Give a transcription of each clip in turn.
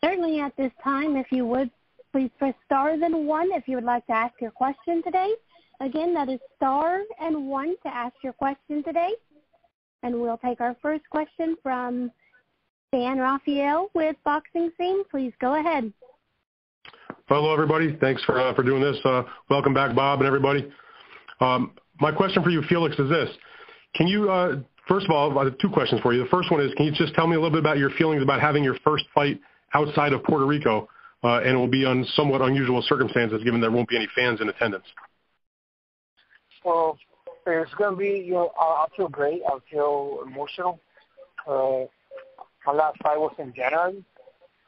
Certainly at this time, if you would, please press star then 1 if you would like to ask your question today. Again, that is star and 1 to ask your question today. And we'll take our first question from Dan Raphael with Boxing Scene. Please go ahead. Hello, everybody. Thanks for doing this. Welcome back, Bob and everybody. My question for you, Felix, is this. Can you, first of all, I have 2 questions for you. The first one is, can you just tell me a little bit about your feelings about having your first fight outside of Puerto Rico, and it will be on somewhat unusual circumstances given there won't be any fans in attendance? Well, it's going to be, I feel great. I feel emotional. My last fight was in January,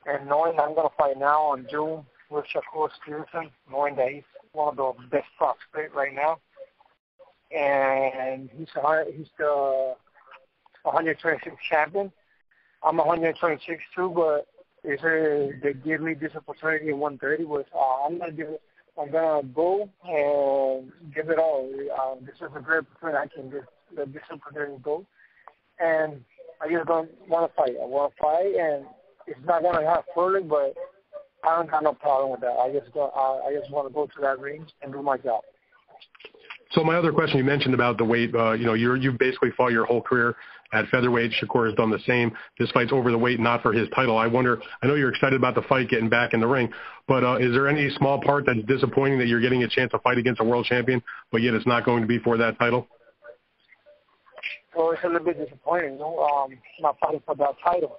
and knowing I'm going to fight now in June with Shakur Stevenson, knowing that he's one of the best prospects right now, and he's the 126 champion. I'm 126 too, but they give me this opportunity in 130. I'm gonna go and give it all. This is a great opportunity. I can let this opportunity go, and I just don't want to fight. I want to fight, and it's not going to have fully, but I don't have no problem with that. I just want to go to that ring and do my job. So my other question, you mentioned about the weight. You've basically fought your whole career at featherweight. Shakur has done the same. This fight's over the weight, not for his title. I know you're excited about the fight, getting back in the ring, but is there any small part that's disappointing that you're getting a chance to fight against a world champion, but yet it's not going to be for that title? Well, it's a little bit disappointing, not fighting for that title.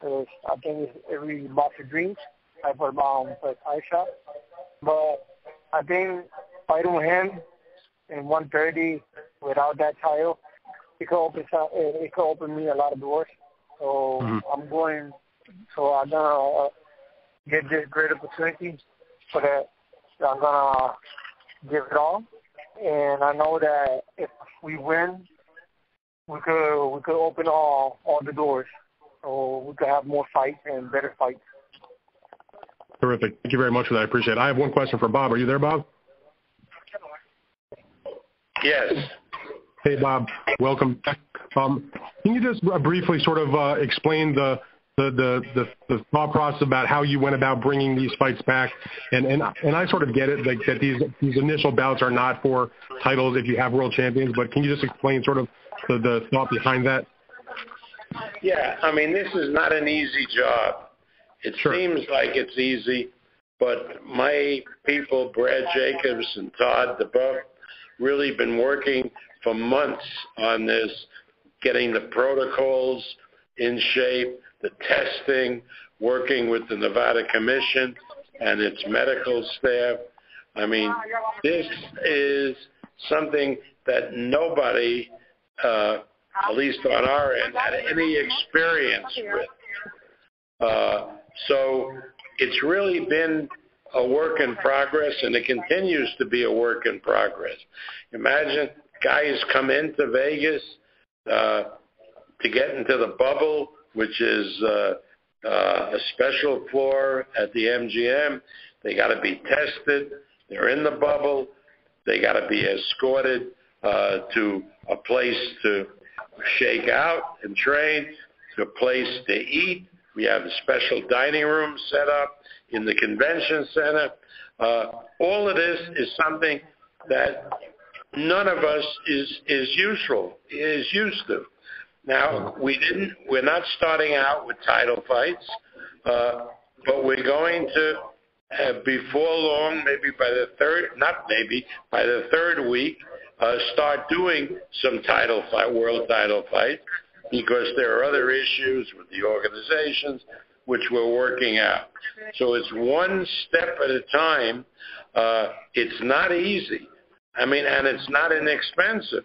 I think it's every boxer dreams. I put for a title shot, but I think fighting with him in 130 without that title, it could open me a lot of doors. So I'm gonna get this great opportunity so that I'm gonna give it all, and I know that if we win, we could open all the doors, so we could have more fights and better fights. Terrific. Thank you very much for that. I appreciate it. I have one question for Bob. Are you there, Bob? Yes. Hey, Bob. Welcome back. Can you just briefly sort of explain the thought process about how you went about bringing these fights back? And I sort of get it, like that these initial bouts are not for titles if you have world champions, but can you just explain sort of the thought behind that? Yeah, I mean, this is not an easy job. It seems like it's easy, but my people, Brad Jacobs and Todd DeBuff, really been working for months on this, getting the protocols in shape, the testing, working with the Nevada Commission and its medical staff. I mean, this is something that nobody, at least on our end, had any experience with. So it's really been a work in progress, and it continues to be a work in progress. Imagine guys come into Vegas to get into the bubble, which is a special floor at the MGM. They got to be tested. They're in the bubble. They got to be escorted to a place to shake out and train, to a place to eat. We have a special dining room set up in the convention center. All of this is something that none of us is used to. Now, we're not starting out with title fights, but we're going to, before long, by the third week, start doing some world title fights, because there are other issues with the organizations which we're working out. So it's one step at a time. It's not easy. I mean, and it's not inexpensive.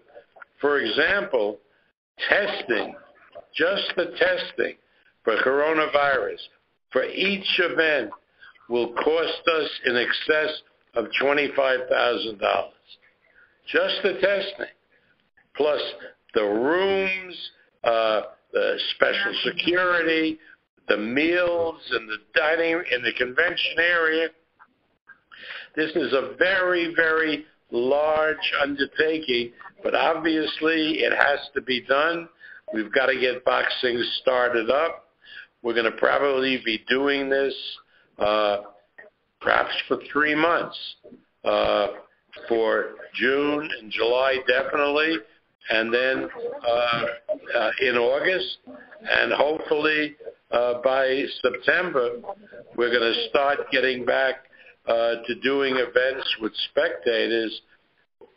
For example, testing, just the testing for coronavirus, for each event will cost us in excess of $25,000. Just the testing, plus the rooms, the special security, the meals, and the dining in the convention area. This is a very, very large undertaking, but obviously it has to be done. We've got to get boxing started up. we're going to probably be doing this perhaps for 3 months, for June and July definitely, and then in August, and hopefully by September, we're going to start getting back to doing events with spectators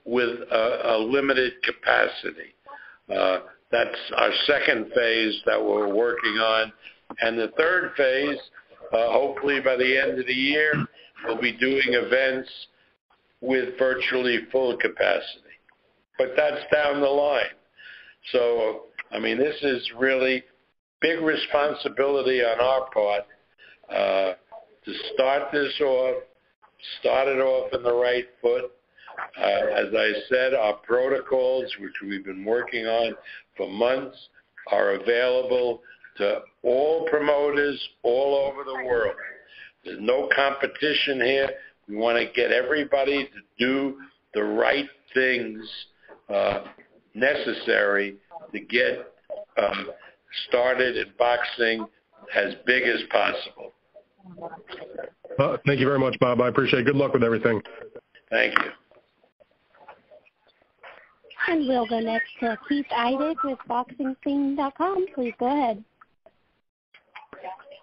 with a limited capacity. That's our second phase that we're working on. And the third phase, hopefully by the end of the year, we'll be doing events with virtually full capacity. But that's down the line. So, I mean, this is really big responsibility on our part to start it off in the right foot. As I said, our protocols, which we've been working on for months, are available to all promoters all over the world. There's no competition here. We want to get everybody to do the right things necessary to get started in boxing as big as possible. Thank you very much, Bob. I appreciate it. Good luck with everything. Thank you. And we'll go next to Keith Eidig with BoxingScene.com. Please go ahead.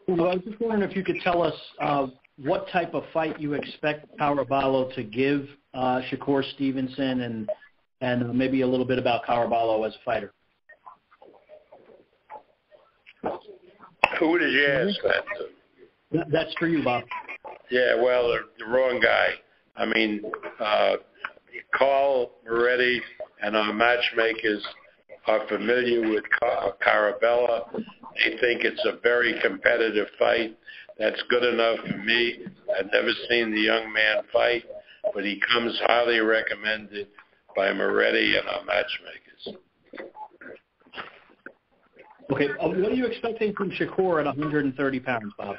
Well, I was just wondering if you could tell us what type of fight you expect Caraballo to give Shakur Stevenson, and maybe a little bit about Caraballo as a fighter. Who did you ask that to? That's for you, Bob. Yeah, well, the wrong guy. I mean, Carl Moretti and our matchmakers are familiar with Caraballo. They think it's a very competitive fight. That's good enough for me. I've never seen the young man fight, but he comes highly recommended by Moretti and our matchmakers. Okay, what are you expecting from Shakur at 130 pounds, Bob?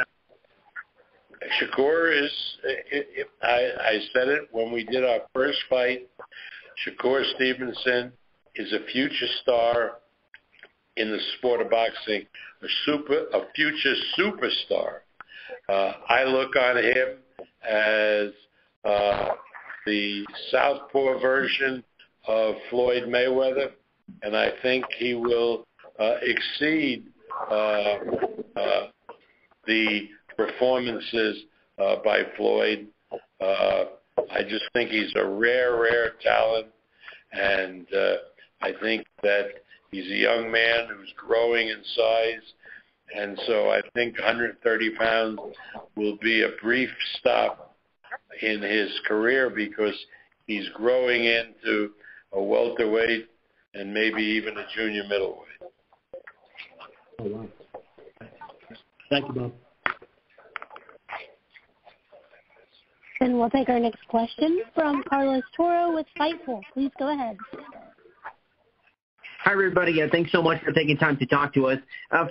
Shakur is, I said it when we did our first fight, Shakur Stevenson is a future star in the sport of boxing, a future superstar. I look on him as the southpaw version of Floyd Mayweather, and I think he will exceed the performances by Floyd. I just think he's a rare talent, and I think that he's a young man who's growing in size, and so I think 130 pounds will be a brief stop in his career because he's growing into a welterweight and maybe even a junior middleweight. Oh, wow. Thank you, Bob. And we'll take our next question from Carlos Toro with Fightful. Please go ahead. Hi, everybody. Thanks so much for taking time to talk to us.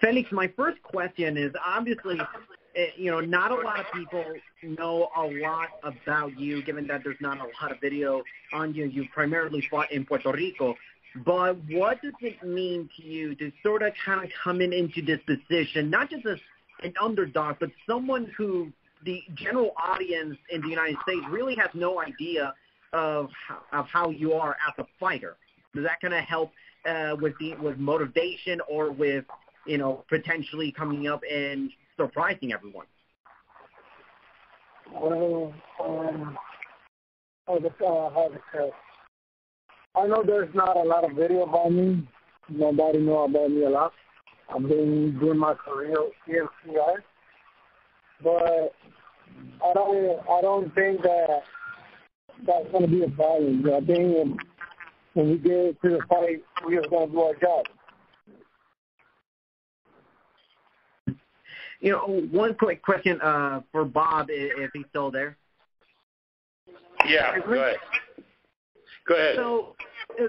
Felix, my first question is, obviously, not a lot of people know a lot about you, given that there's not a lot of video on you. You primarily fought in Puerto Rico. But what does it mean to you to sort of kind of coming into this position, not just as an underdog, but someone who the general audience in the United States really has no idea of how you are as a fighter? Does that kind of help with motivation or with, potentially coming up and surprising everyone? Well, I know there's not a lot of video about me. Nobody knows about me a lot. I've been doing my career here at CI. But I don't think that's going to be a problem. I think when we get to the fight, we're just going to do our job. One quick question for Bob, if he's still there. Yeah, go ahead. Go ahead.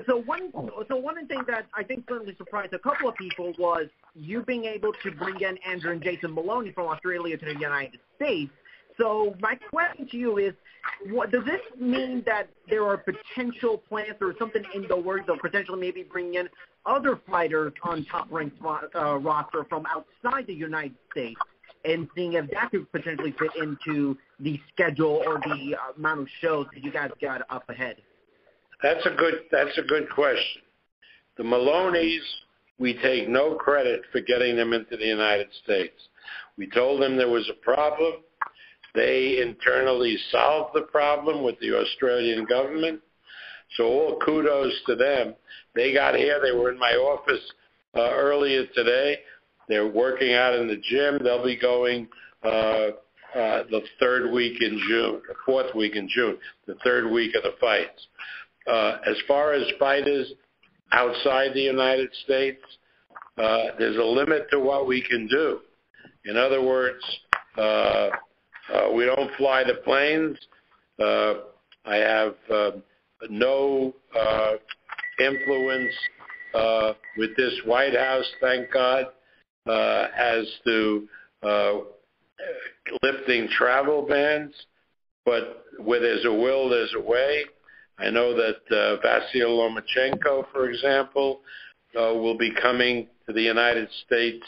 So one of the things that I think certainly surprised a couple of people was you being able to bring in Andrew and Jason Maloney from Australia to the United States. So my question to you is, what does this mean that there are potential plans or something in the works of potentially maybe bringing in other fighters on top-ranked roster from outside the United States and seeing if that could potentially fit into the schedule or the amount of shows that you guys got up ahead? That's a good question. The Maloneys, we take no credit for getting them into the United States. We told them there was a problem. They internally solved the problem with the Australian government. So all kudos to them. They got here. They were in my office earlier today. They're working out in the gym. They'll be going the third week in June, the fourth week in June, the third week of the fights. As far as fighters outside the United States, there's a limit to what we can do. In other words, we don't fly the planes. I have no influence with this White House, thank God, as to lifting travel bans. But where there's a will, there's a way. I know that Vasyl Lomachenko, for example, will be coming to the United States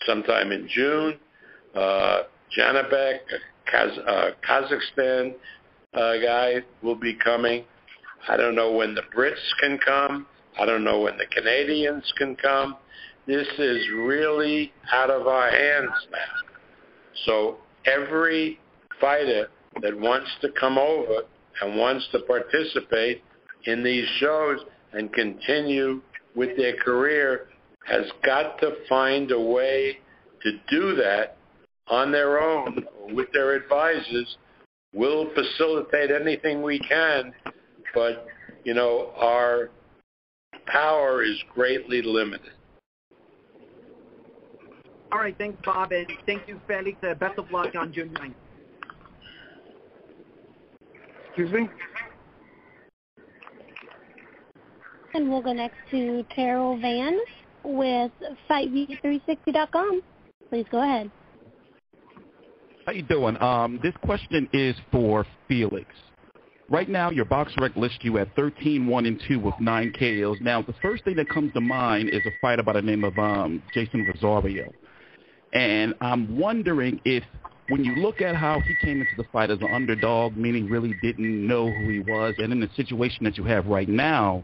sometime in June. Janibek, Kazakhstan guy, will be coming. I don't know when the Brits can come. I don't know when the Canadians can come. This is really out of our hands now. So every fighter that wants to come over and wants to participate in these shows and continue with their career has got to find a way to do that on their own with their advisors. We'll facilitate anything we can, but, our power is greatly limited. All right, thanks, Bob, and thank you, Felix. Best of luck on June 9th. Excuse me? And we'll go next to Terrell Van with FightView360.com. Please go ahead. How you doing? This question is for Felix. Right now, your BoxRec lists you at 13-1-2 with 9 KOs. Now, the first thing that comes to mind is a fighter by the name of Jason Rosario. And I'm wondering if, when you look at how he came into the fight as an underdog, meaning really didn't know who he was, and in the situation that you have right now,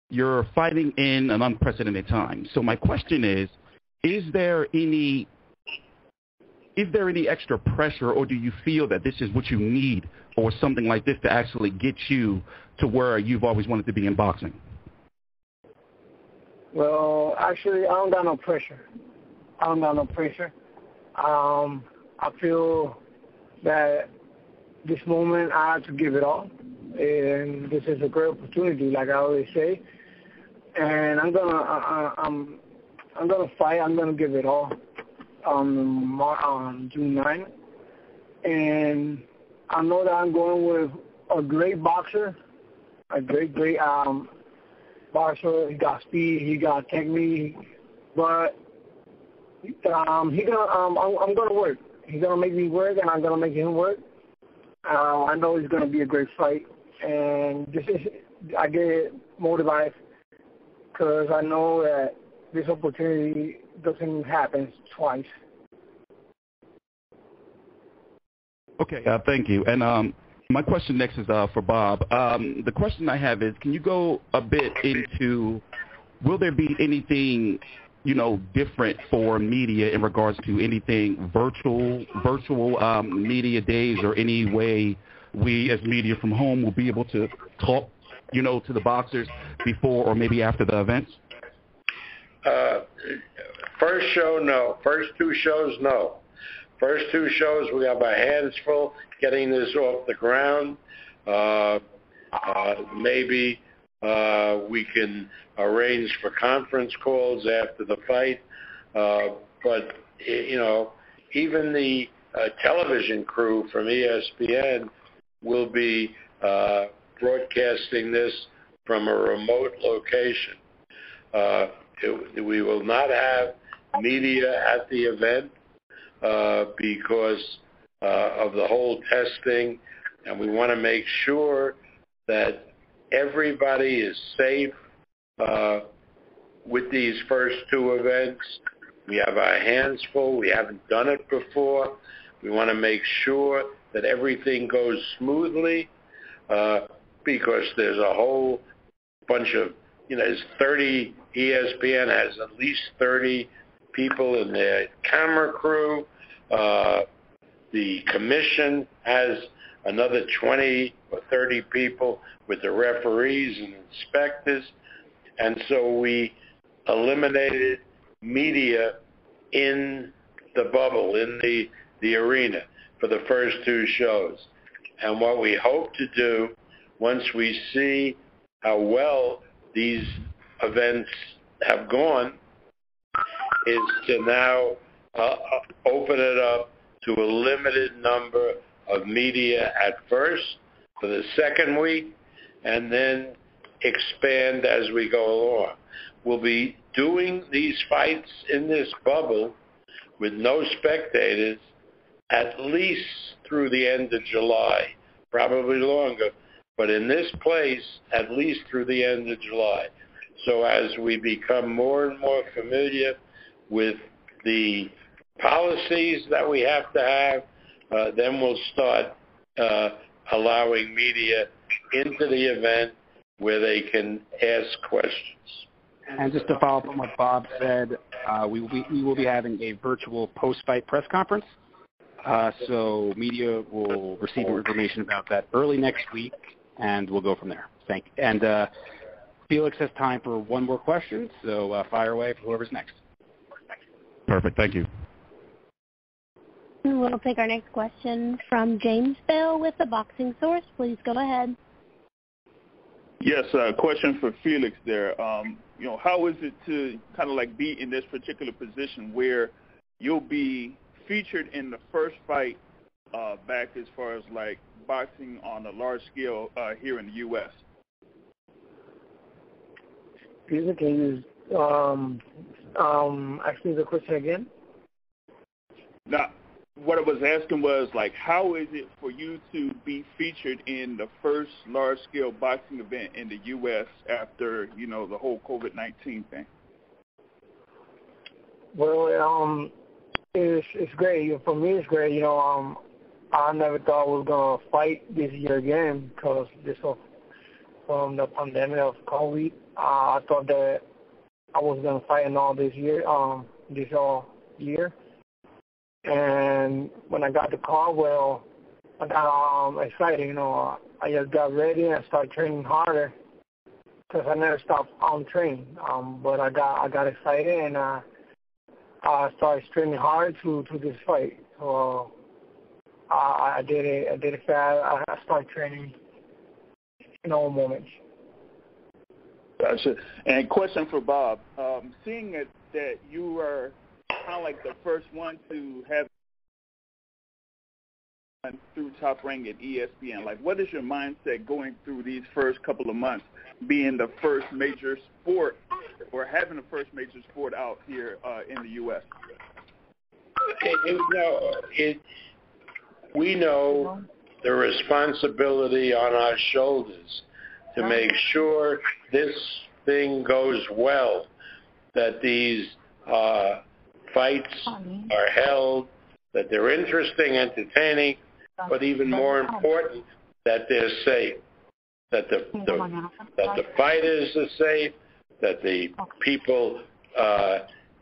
you're fighting in an unprecedented time. So my question is there any extra pressure, or do you feel that this is what you need or something like this to actually get you to where you've always wanted to be in boxing? Well, actually, I don't got no pressure. I feel that this moment I have to give it all, and this is a great opportunity, like I always say. And I'm gonna fight. I'm gonna give it all on June 9th, and I know that I'm going with a great boxer, a great boxer. He got speed, he got technique, but I'm gonna work. He's gonna make me work, and I'm gonna make him work. I know it's gonna be a great fight, and I get motivated because I know that this opportunity doesn't happen twice. Okay, thank you. And my question next is for Bob. The question I have is, can you go a bit into, will there be anything, different for media in regards to anything virtual media days, or any way we as media from home will be able to talk, to the boxers before or maybe after the events? First show, no. First two shows, no. First two shows, we have our hands full getting this off the ground. Maybe we can arrange for conference calls after the fight. But, even the television crew from ESPN will be broadcasting this from a remote location. We will not have media at the event because of the whole testing, and we want to make sure that everybody is safe with these first two events. We have our hands full. We haven't done it before. We want to make sure that everything goes smoothly because there's a whole bunch of, there's 30, ESPN has at least 30 people in their camera crew. The commission has another 20 or 30 people with the referees and inspectors. And so we eliminated media in the bubble, in the arena for the first two shows. And what we hope to do, once we see how well these events have gone, is to now open it up to a limited number of media at first for the second week, and then expand as we go along. We'll be doing these fights in this bubble with no spectators at least through the end of July, probably longer, but in this place at least through the end of July. So as we become more and more familiar with the policies that we have to have, then we'll start allowing media into the event where they can ask questions. And just to follow up on what Bob said, we will be having a virtual post-fight press conference. So media will receive information about that early next week, and we'll go from there. Thank you. And Felix has time for one more question, so fire away for whoever's next. Perfect. Thank you. We'll take our next question from James Bell with the Boxing Source. Please go ahead. Yes, question for Felix there. How is it to kind of like be in this particular position where you'll be featured in the first fight back as far as like boxing on a large scale here in the U.S.? Can you ask me the question again? Now, what I was asking was, like, how is it for you to be featured in the first large-scale boxing event in the U.S. after, the whole COVID-19 thing? Well, it's great. For me, it's great. I never thought I was going to fight this year again because from the pandemic of COVID. I thought that I was going to fight in all this year, year. And when I got the call, well, I got excited. I just got ready and started training harder because I never stopped training. But I got excited and I started training hard to this fight. So I did it fast. I started training in all moments. Gotcha. And question for Bob. Seeing that you are kind of like the first one to have through Top Rank at ESPN, like what is your mindset going through these first couple of months, being the first major sport or having the first major sport out here in the U.S.? We know the responsibility on our shoulders to make sure this thing goes well, that these fights are held, that they're interesting, entertaining, but even more important, that they're safe, that the fighters are safe, that the people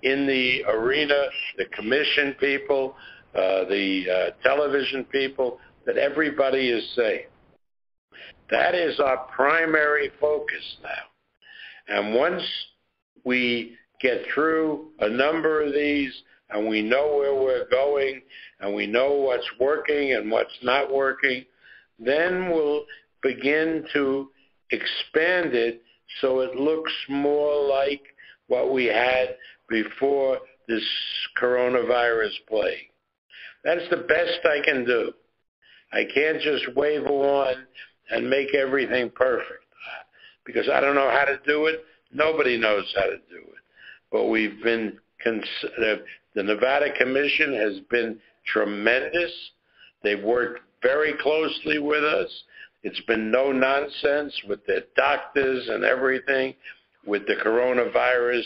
in the arena, the commission people, the television people, that everybody is safe. That is our primary focus now. And once we get through a number of these and we know where we're going and we know what's working and what's not working, then we'll begin to expand it so it looks more like what we had before this coronavirus plague. That's the best I can do. I can't just wave a wand and make everything perfect because I don't know how to do it. Nobody knows how to do it. But we've been, the Nevada Commission has been tremendous. They've worked very closely with us. It's been no nonsense with their doctors and everything. with the coronavirus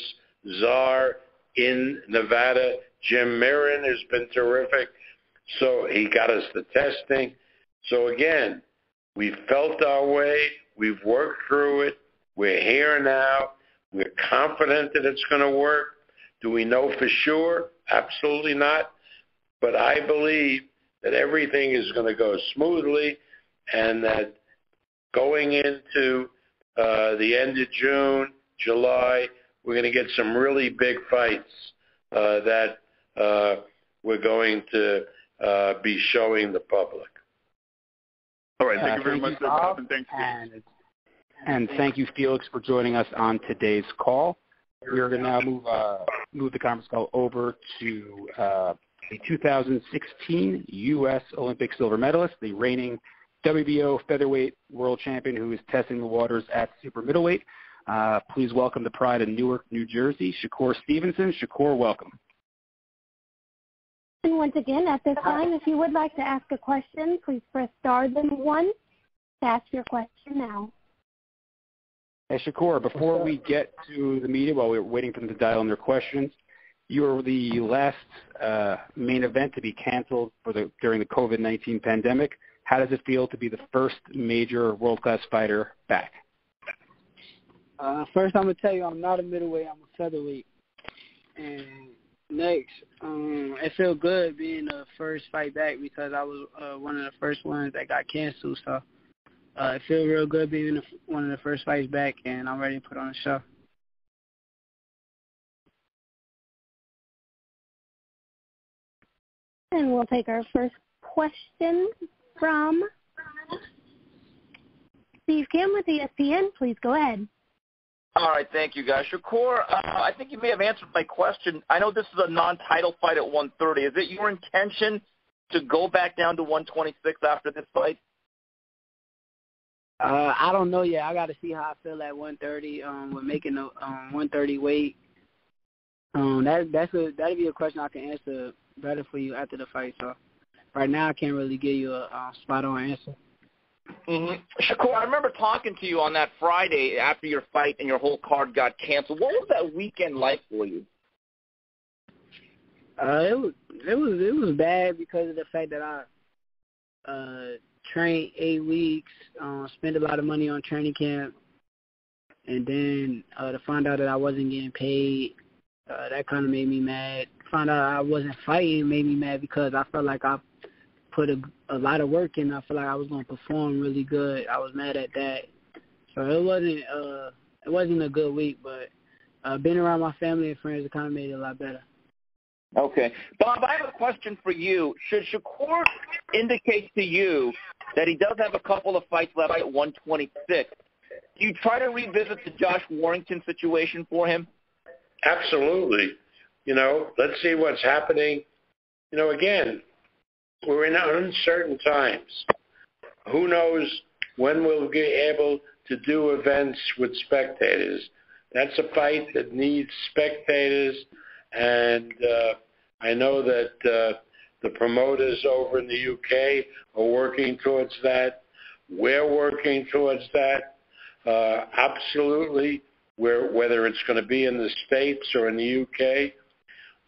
czar in Nevada. Jim Mirren has been terrific. So he got us the testing. So again, we felt our way. We've worked through it. We're here now. We're confident that it's going to work. Do we know for sure? Absolutely not. But I believe that everything is going to go smoothly and that going into the end of June, July, we're going to get some really big fights that we're going to be showing the public. All right. Thank you very much, Bob, and thanks. And thank you, Felix, for joining us on today's call. We're going to now move the conference call over to the 2016 U.S. Olympic silver medalist, the reigning WBO Featherweight World Champion, who is testing the waters at super middleweight. Please welcome the pride of Newark, New Jersey, Shakur Stevenson. Shakur, welcome. And once again, at this time, if you would like to ask a question, please press star then 1 to ask your question now. Hey, Shakur, before we get to the media, while we're waiting for them to dial in their questions, you were the last main event to be canceled during the COVID-19 pandemic. How does it feel to be the first major world-class fighter back? First, I'm going to tell you I'm not a middleweight. I'm a featherweight. And next, it feels good being the first fight back because I was one of the first ones that got canceled. So it feels real good being one of the first fights back, and I'm ready to put on a show. And we'll take our first question from Steve Kim with ESPN. Please go ahead. All right, thank you, guys. Shakur, I think you may have answered my question. I know this is a non-title fight at 130. Is it your intention to go back down to 126 after this fight? I don't know yet. I got to see how I feel at 130. With making the 130 weight. That'd be a question I can answer better for you after the fight. So right now I can't really give you a spot-on answer. Mm-hmm. Shakur, I remember talking to you on that Friday after your fight and your whole card got canceled. What was that weekend like for you? It was bad because of the fact that I trained 8 weeks, spent a lot of money on training camp, and then to find out that I wasn't getting paid, that kind of made me mad. Find out I wasn't fighting made me mad because I felt like I put a lot of work in. I felt like I was going to perform really good. I was mad at that. So it wasn't a good week, but being around my family and friends, it kind of made it a lot better. Okay. Bob, I have a question for you. Should Shakur indicate to you that he does have a couple of fights left at 126, do you try to revisit the Josh Warrington situation for him? Absolutely. Let's see what's happening. Again, we're in uncertain times. Who knows when we'll be able to do events with spectators. That's a fight that needs spectators, and I know that the promoters over in the UK are working towards that. We're working towards that. Absolutely, whether it's going to be in the States or in the UK,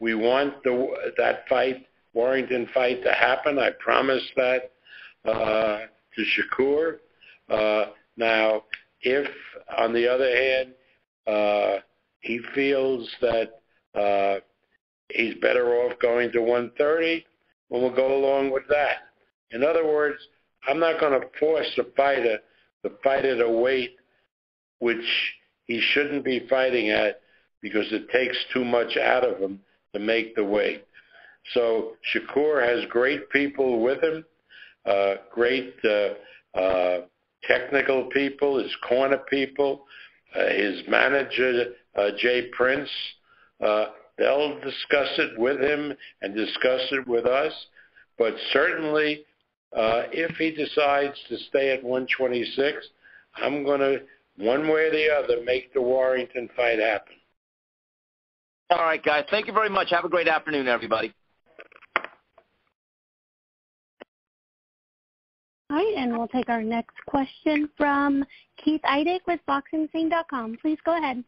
we want that fight, Warrington fight, to happen. I promised that to Shakur. Now, if, on the other hand, he feels that he's better off going to 130, well, we'll go along with that. In other words, I'm not going to force a fighter to fight at a weight which he shouldn't be fighting at because it takes too much out of him to make the weight. So Shakur has great people with him, great technical people, his corner people, his manager, Jay Prince. They'll discuss it with him and discuss it with us. But certainly, if he decides to stay at 126, I'm going to, one way or the other, make the Warrington fight happen. All right, guys. Thank you very much. Have a great afternoon, everybody. All right, and we'll take our next question from Keith Idek with BoxingScene.com. Please go ahead.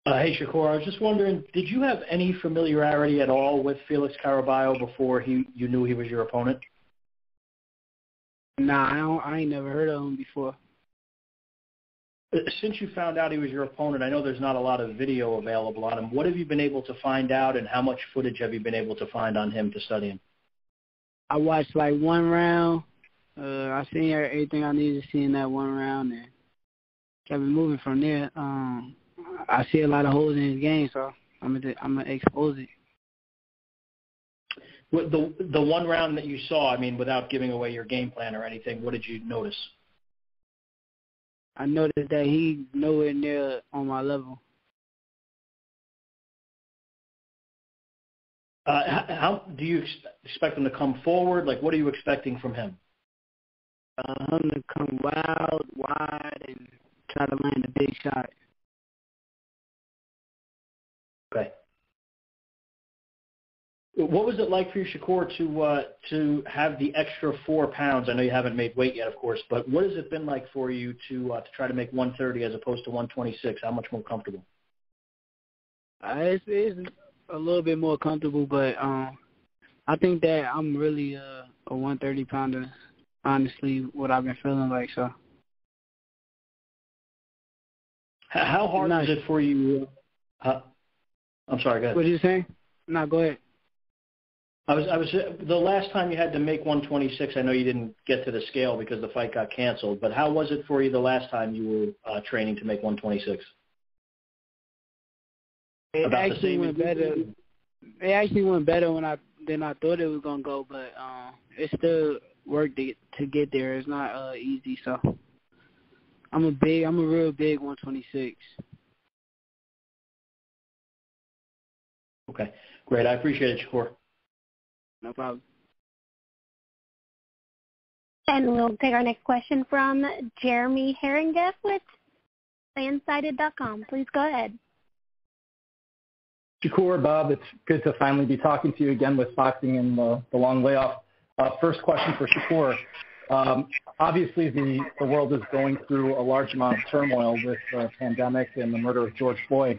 Hey, Shakur, I was just wondering, did you have any familiarity at all with Felix Caraballo before you knew he was your opponent? Nah, I ain't never heard of him before. Since you found out he was your opponent, I know there's not a lot of video available on him. What have you been able to find out, and how much footage have you been able to find on him to study him? I watched like one round. I seen everything I needed to see in that one round, and kept it moving from there. I see a lot of holes in his game, so I'm gonna expose it. The one round that you saw, I mean, without giving away your game plan or anything, what did you notice? I noticed that he's nowhere near on my level. How do you expect him to come forward? Like, what are you expecting from him? Him to come wide, and try to land a big shot. Okay. What was it like for you, Shakur, to have the extra 4 pounds? I know you haven't made weight yet, of course, but what has it been like for you to try to make 130 as opposed to 126? How much more comfortable? It's a little bit more comfortable, but I think that I'm really a 130-pounder, honestly, what I've been feeling like. So. How hard is it for you? I'm sorry, go ahead. What did you say? No, go ahead. I was the last time you had to make 126. I know you didn't get to the scale because the fight got canceled. But how was it for you the last time you were training to make 126? It actually went better. It actually went better than I thought it was gonna go. But it's still work to get there. It's not easy. So I'm a real big 126. Okay, great. I appreciate it, Shakur. No problem. And we'll take our next question from Jeremy Herringeff with fansided.com. Please go ahead. Shakur, Bob, it's good to finally be talking to you again with boxing and the long layoff. First question for Shakur. Obviously, the world is going through a large amount of turmoil with the pandemic and the murder of George Floyd.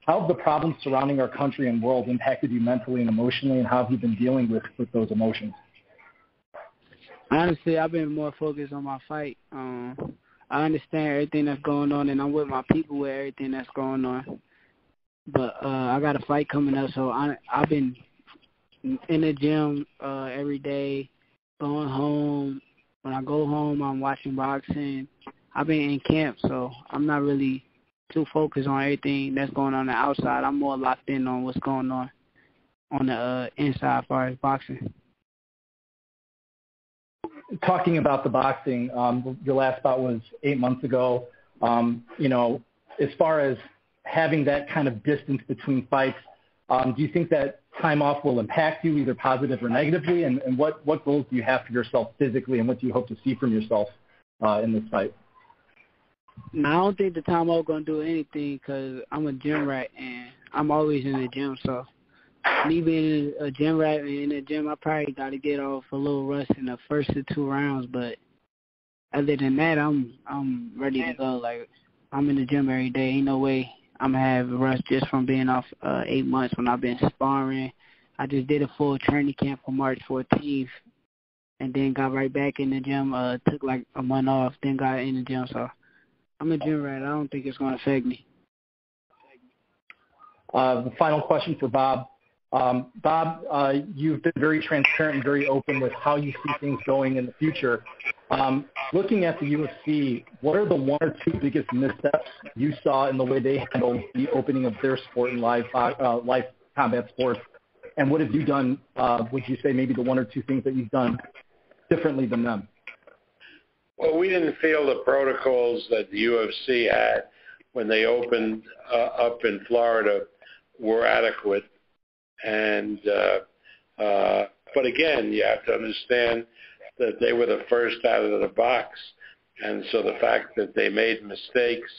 How have the problems surrounding our country and world impacted you mentally and emotionally, and how have you been dealing with those emotions? Honestly, I've been more focused on my fight. I understand everything that's going on, and I'm with my people with everything that's going on. But I got a fight coming up, so I've been in the gym every day, going home. When I go home, I'm watching boxing. I've been in camp, so I'm not really too focused on everything that's going on the outside. I'm more locked in on what's going on the inside as far as boxing. Talking about the boxing, your last bout was 8 months ago. As far as having that kind of distance between fights, do you think that time off will impact you either positive or negatively? And what goals do you have for yourself physically, and what do you hope to see from yourself in this fight? No, I don't think the time off going to do anything because I'm a gym rat, and I'm always in the gym. So me being a gym rat and in the gym, I probably got to get off a little rust in the first 2 rounds. But other than that, I'm ready to go. Like, I'm in the gym every day. Ain't no way I'm going to have a rust just from being off 8 months when I've been sparring. I just did a full training camp on March 14th and then got right back in the gym. Took like a month off, then got in the gym. So I'm a gym rat. I don't think it's going to affect me. The final question for Bob. Bob, you've been very transparent and very open with how you see things going in the future. Looking at the UFC, what are the 1 or 2 biggest missteps you saw in the way they handled the opening of their sport in live combat sports? And what have you done, would you say, maybe the 1 or 2 things that you've done differently than them? Well, we didn't feel the protocols that the UFC had when they opened up in Florida were adequate. And but again, you have to understand that they were the first out of the box, and so the fact that they made mistakes,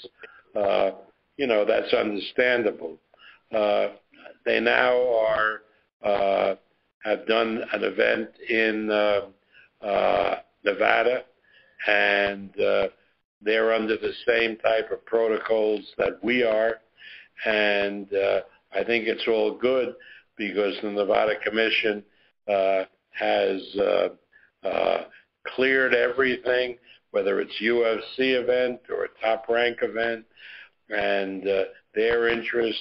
that's understandable. They now have done an event in Nevada, and they're under the same type of protocols that we are, and I think it's all good because the Nevada Commission has cleared everything, whether it's UFC event or a top rank event, and their interest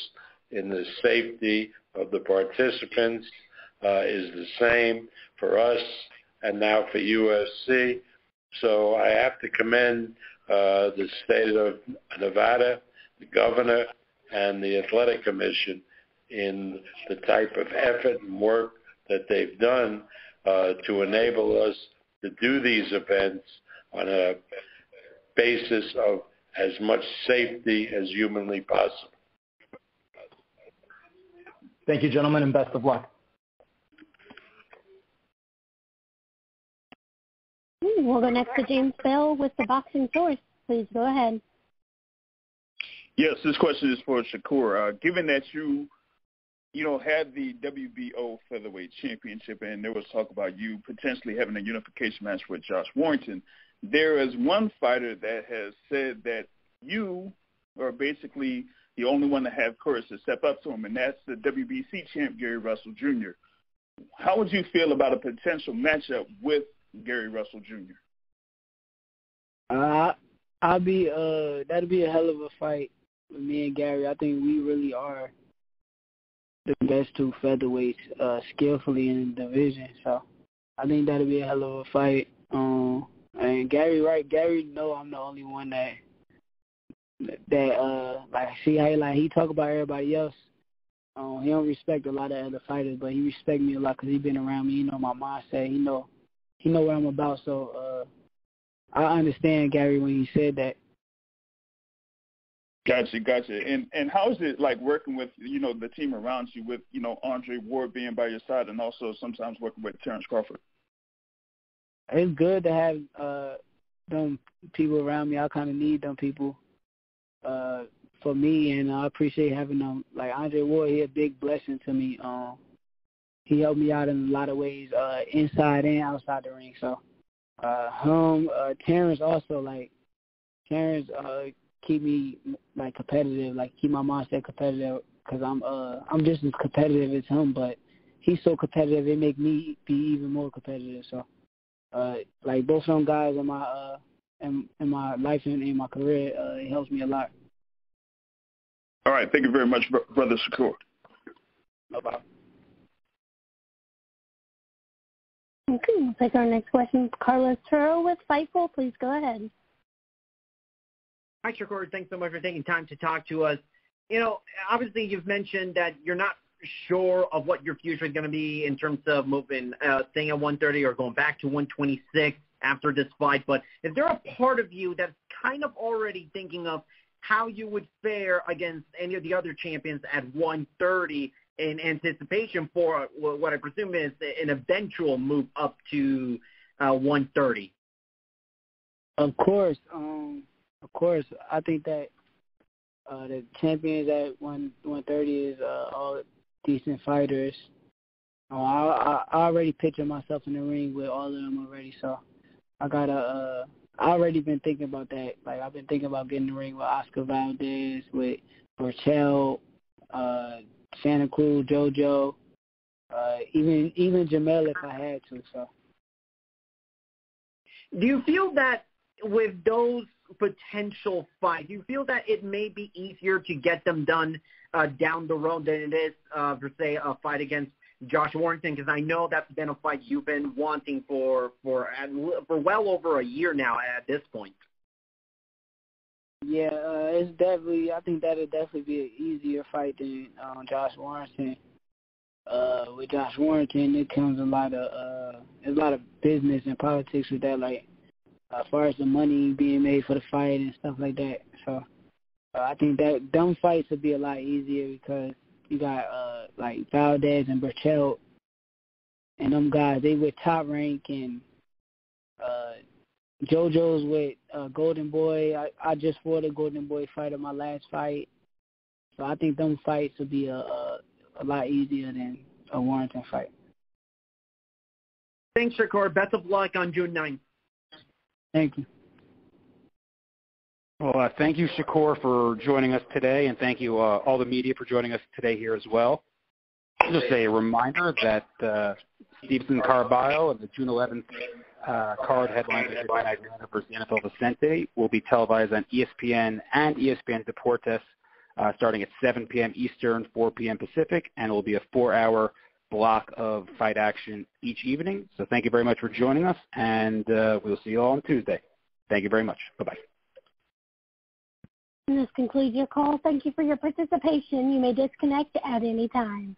in the safety of the participants is the same for us and now for UFC. So I have to commend the state of Nevada, the governor, and the Athletic Commission in the type of effort and work that they've done to enable us to do these events on a basis of as much safety as humanly possible. Thank you, gentlemen, and best of luck. We'll go next to James Bell with the Boxing Source. Please go ahead. Yes, this question is for Shakur. Given that you had the WBO Featherweight Championship, and there was talk about you potentially having a unification match with Josh Warrington, there is one fighter that has said that you are basically the only one to have courage to step up to him, and that's the WBC champ, Gary Russell Jr. How would you feel about a potential matchup with Gary Russell Jr.? That'd be a hell of a fight with me and Gary. I think we really are the best two featherweights skillfully in the division. So I think that'd be a hell of a fight. And Gary know I'm the only one that like see how like he talk about everybody else. He don't respect a lot of other fighters, but he respect me a lot because he been around me. He know my mindset. He know what I'm about. So I understand Gary when he said that. Gotcha. And how is it like working with, the team around you with, Andre Ward being by your side and also sometimes working with Terrence Crawford? It's good to have them people around me. I kind of need them people for me, and I appreciate having them. Like Andre Ward, he a big blessing to me. He helped me out in a lot of ways, inside and outside the ring. So Terrence also, like Terrence keep me like competitive, like keep my mindset competitive because I'm just as competitive as him, but he's so competitive it make me be even more competitive. So like both of them guys in my life and in my career, it helps me a lot. All right, thank you very much, Brother Shakur. No problem. Okay, we'll take our next question. Carlos Turo with Fightful. Please go ahead. Hi, Shakur. Thanks so much for taking time to talk to us. Obviously you've mentioned that you're not sure of what your future is going to be in terms of moving, staying at 130 or going back to 126 after this fight. But is there a part of you that's kind of already thinking of how you would fare against any of the other champions at 130 in anticipation for what I presume is an eventual move up to 130? Of course. I think that the champions at 130 is all decent fighters. I already picture myself in the ring with all of them already, so I already been thinking about that. Like I've been thinking about getting in the ring with Oscar Valdez, with Burchell, Santa Cruz, JoJo, even Jamel if I had to. So, do you feel that with those potential fights, do you feel that it may be easier to get them done down the road than it is for say a fight against Josh Warrington? Because I know that's been a fight you've been wanting for well over a year now at this point. Yeah, it's definitely. I think that'll definitely be an easier fight than Josh Warrington. With Josh Warrington, it comes a lot of business and politics with that. Like as far as the money being made for the fight and stuff like that. So I think that them fights would be a lot easier because you got like Valdez and Burchell and them guys. They with Top Rank and JoJo's with Golden Boy. I just fought a Golden Boy fight in my last fight. So I think them fights would be a lot easier than a Warrington fight. Thanks, Shakur. Best of luck on June 9th. Thank you. Well, thank you, Shakur, for joining us today, and thank you all the media for joining us today here as well. Just a reminder that Stevenson Caraballo and the June 11th card headlined by Night versus the NFL Vicente will be televised on ESPN and ESPN Deportes starting at 7 p.m. Eastern, 4 p.m. Pacific, and it will be a 4-hour block of fight action each evening. So thank you very much for joining us, and we'll see you all on Tuesday. Thank you very much. Bye-bye. And this concludes your call. Thank you for your participation. You may disconnect at any time.